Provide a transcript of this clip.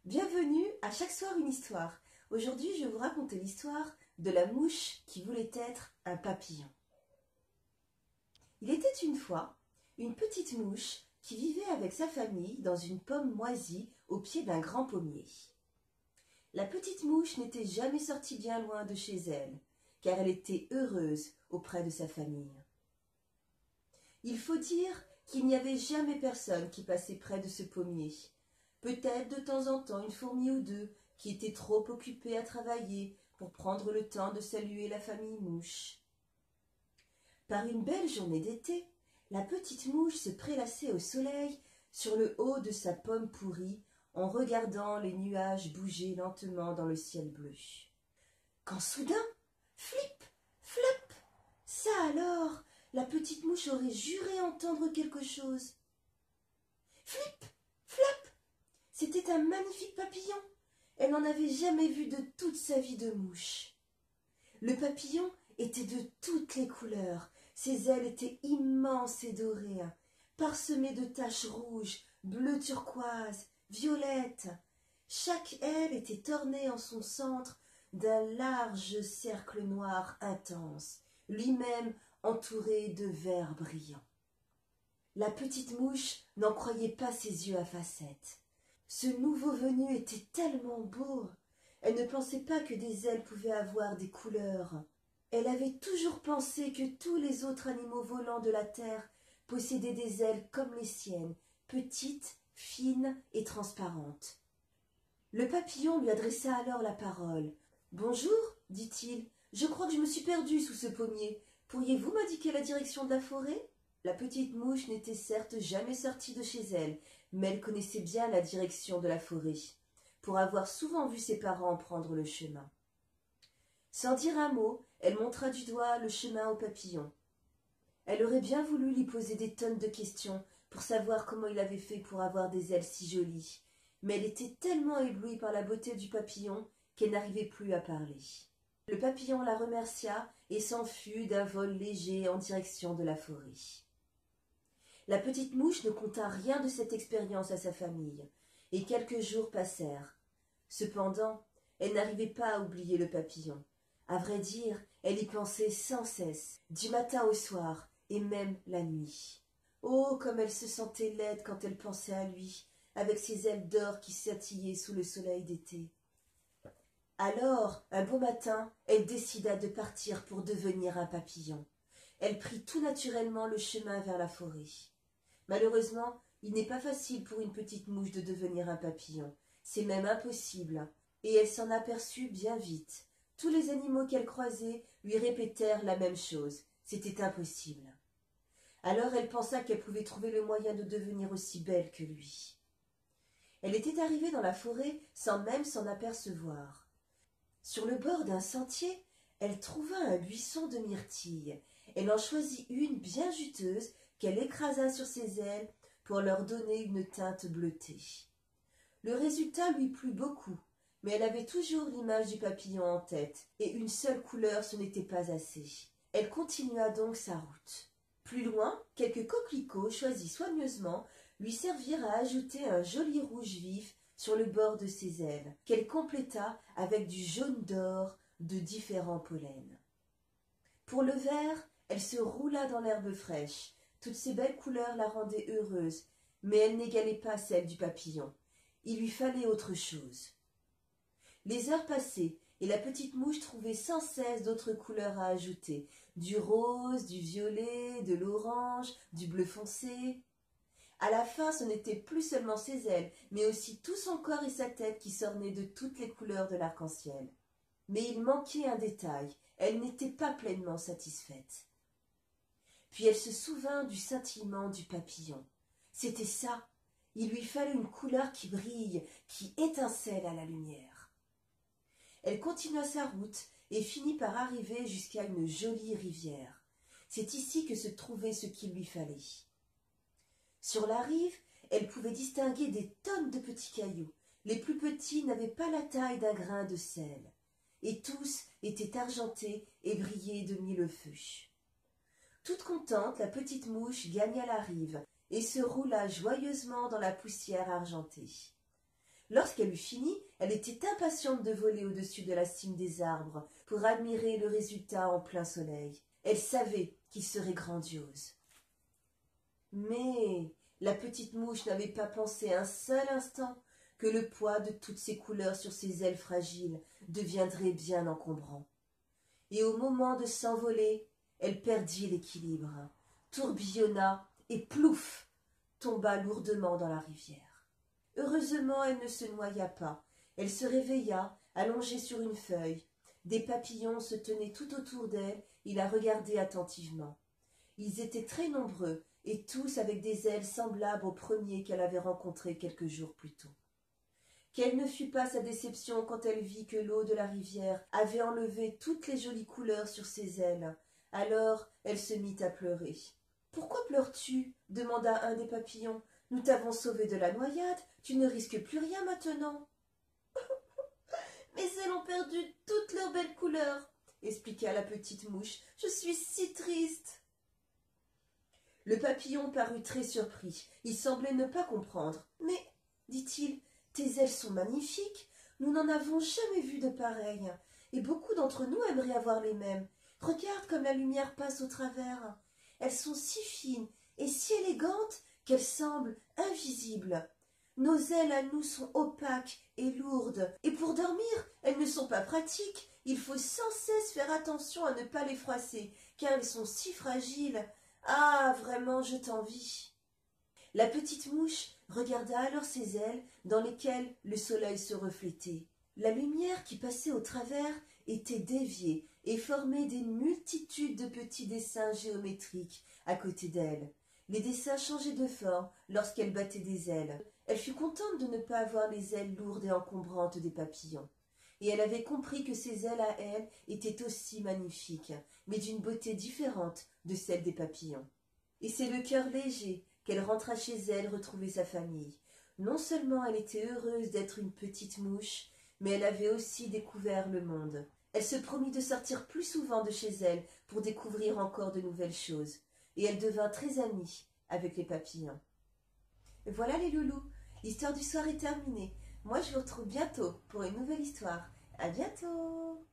Bienvenue à Chaque soir une histoire. Aujourd'hui, je vais vous raconter l'histoire de la mouche qui voulait être un papillon. Il était une fois une petite mouche qui vivait avec sa famille dans une pomme moisie au pied d'un grand pommier. La petite mouche n'était jamais sortie bien loin de chez elle, car elle était heureuse auprès de sa famille. Il faut dire qu'il n'y avait jamais personne qui passait près de ce pommier. Peut-être de temps en temps une fourmi ou deux qui était trop occupée à travailler pour prendre le temps de saluer la famille mouche. Par une belle journée d'été, la petite mouche se prélassait au soleil sur le haut de sa pomme pourrie en regardant les nuages bouger lentement dans le ciel bleu. Quand soudain, flip, flap, ça alors, la petite mouche aurait juré entendre quelque chose. Flip, flap, c'était un magnifique papillon. Elle n'en avait jamais vu de toute sa vie de mouche. Le papillon était de toutes les couleurs. Ses ailes étaient immenses et dorées, parsemées de taches rouges, bleu turquoise, violettes. Chaque aile était ornée en son centre d'un large cercle noir intense, lui-même entouré de verres brillants. La petite mouche n'en croyait pas ses yeux à facettes. Ce nouveau venu était tellement beau. Elle ne pensait pas que des ailes pouvaient avoir des couleurs. Elle avait toujours pensé que tous les autres animaux volants de la terre possédaient des ailes comme les siennes, petites, fines et transparentes. Le papillon lui adressa alors la parole. « Bonjour, dit-il, je crois que je me suis perdu sous ce pommier. Pourriez-vous m'indiquer la direction de la forêt ?» La petite mouche n'était certes jamais sortie de chez elle, mais elle connaissait bien la direction de la forêt, pour avoir souvent vu ses parents prendre le chemin. Sans dire un mot, elle montra du doigt le chemin au papillon. Elle aurait bien voulu lui poser des tonnes de questions pour savoir comment il avait fait pour avoir des ailes si jolies, mais elle était tellement éblouie par la beauté du papillon qu'elle n'arrivait plus à parler. Le papillon la remercia et s'enfuit d'un vol léger en direction de la forêt. La petite mouche ne conta rien de cette expérience à sa famille, et quelques jours passèrent. Cependant, elle n'arrivait pas à oublier le papillon. À vrai dire, elle y pensait sans cesse, du matin au soir, et même la nuit. Oh, comme elle se sentait laide quand elle pensait à lui, avec ses ailes d'or qui scintillaient sous le soleil d'été. Alors, un beau matin, elle décida de partir pour devenir un papillon. Elle prit tout naturellement le chemin vers la forêt. Malheureusement, il n'est pas facile pour une petite mouche de devenir un papillon. C'est même impossible. Et elle s'en aperçut bien vite. Tous les animaux qu'elle croisait lui répétèrent la même chose. C'était impossible. Alors elle pensa qu'elle pouvait trouver le moyen de devenir aussi belle que lui. Elle était arrivée dans la forêt sans même s'en apercevoir. Sur le bord d'un sentier, elle trouva un buisson de myrtilles. Elle en choisit une bien juteuse qu'elle écrasa sur ses ailes pour leur donner une teinte bleutée. Le résultat lui plut beaucoup, mais elle avait toujours l'image du papillon en tête, et une seule couleur ce n'était pas assez. Elle continua donc sa route. Plus loin, quelques coquelicots choisis soigneusement lui servirent à ajouter un joli rouge vif sur le bord de ses ailes, qu'elle compléta avec du jaune d'or de différents pollens. Pour le vert, elle se roula dans l'herbe fraîche. Toutes ces belles couleurs la rendaient heureuse, mais elle n'égalait pas celle du papillon. Il lui fallait autre chose. Les heures passaient, et la petite mouche trouvait sans cesse d'autres couleurs à ajouter, du rose, du violet, de l'orange, du bleu foncé. À la fin, ce n'était plus seulement ses ailes, mais aussi tout son corps et sa tête qui s'ornaient de toutes les couleurs de l'arc-en-ciel. Mais il manquait un détail, elle n'était pas pleinement satisfaite. Puis elle se souvint du scintillement du papillon. C'était ça, il lui fallait une couleur qui brille, qui étincelle à la lumière. Elle continua sa route et finit par arriver jusqu'à une jolie rivière. C'est ici que se trouvait ce qu'il lui fallait. Sur la rive, elle pouvait distinguer des tonnes de petits cailloux. Les plus petits n'avaient pas la taille d'un grain de sel, et tous étaient argentés et brillaient de mille feux. Toute contente, la petite mouche gagna la rive et se roula joyeusement dans la poussière argentée. Lorsqu'elle eut fini, elle était impatiente de voler au-dessus de la cime des arbres pour admirer le résultat en plein soleil. Elle savait qu'il serait grandiose. Mais la petite mouche n'avait pas pensé un seul instant que le poids de toutes ces couleurs sur ses ailes fragiles deviendrait bien encombrant. Et au moment de s'envoler, elle perdit l'équilibre, tourbillonna et plouf, tomba lourdement dans la rivière. Heureusement, elle ne se noya pas. Elle se réveilla, allongée sur une feuille. Des papillons se tenaient tout autour d'elle et la regardaient attentivement. Ils étaient très nombreux, et tous avec des ailes semblables aux premiers qu'elle avait rencontrés quelques jours plus tôt. Quelle ne fut pas sa déception quand elle vit que l'eau de la rivière avait enlevé toutes les jolies couleurs sur ses ailes. Alors elle se mit à pleurer. « Pourquoi pleures-tu » demanda un des papillons. « Nous t'avons sauvé de la noyade, tu ne risques plus rien maintenant. »« Mes ailes ont perdu toutes leurs belles couleurs, » expliqua la petite mouche. « Je suis si triste. » Le papillon parut très surpris. Il semblait ne pas comprendre. « Mais, dit-il, tes ailes sont magnifiques. Nous n'en avons jamais vu de pareilles. Et beaucoup d'entre nous aimeraient avoir les mêmes. Regarde comme la lumière passe au travers. Elles sont si fines et si élégantes qu'elles semblent invisibles. Nos ailes à nous sont opaques et lourdes. Et pour dormir, elles ne sont pas pratiques. Il faut sans cesse faire attention à ne pas les froisser, car elles sont si fragiles. Ah, vraiment, je t'envie. » La petite mouche regarda alors ses ailes dans lesquelles le soleil se reflétait. La lumière qui passait au travers était déviée et formait des multitudes de petits dessins géométriques à côté d'elle. Les dessins changeaient de forme lorsqu'elle battait des ailes. Elle fut contente de ne pas avoir les ailes lourdes et encombrantes des papillons. Et elle avait compris que ses ailes à elle étaient aussi magnifiques, mais d'une beauté différente de celle des papillons. Et c'est le cœur léger qu'elle rentra chez elle retrouver sa famille. Non seulement elle était heureuse d'être une petite mouche, mais elle avait aussi découvert le monde. Elle se promit de sortir plus souvent de chez elle pour découvrir encore de nouvelles choses. Et elle devint très amie avec les papillons. Voilà les loulous, l'histoire du soir est terminée. Moi je vous retrouve bientôt pour une nouvelle histoire. À bientôt!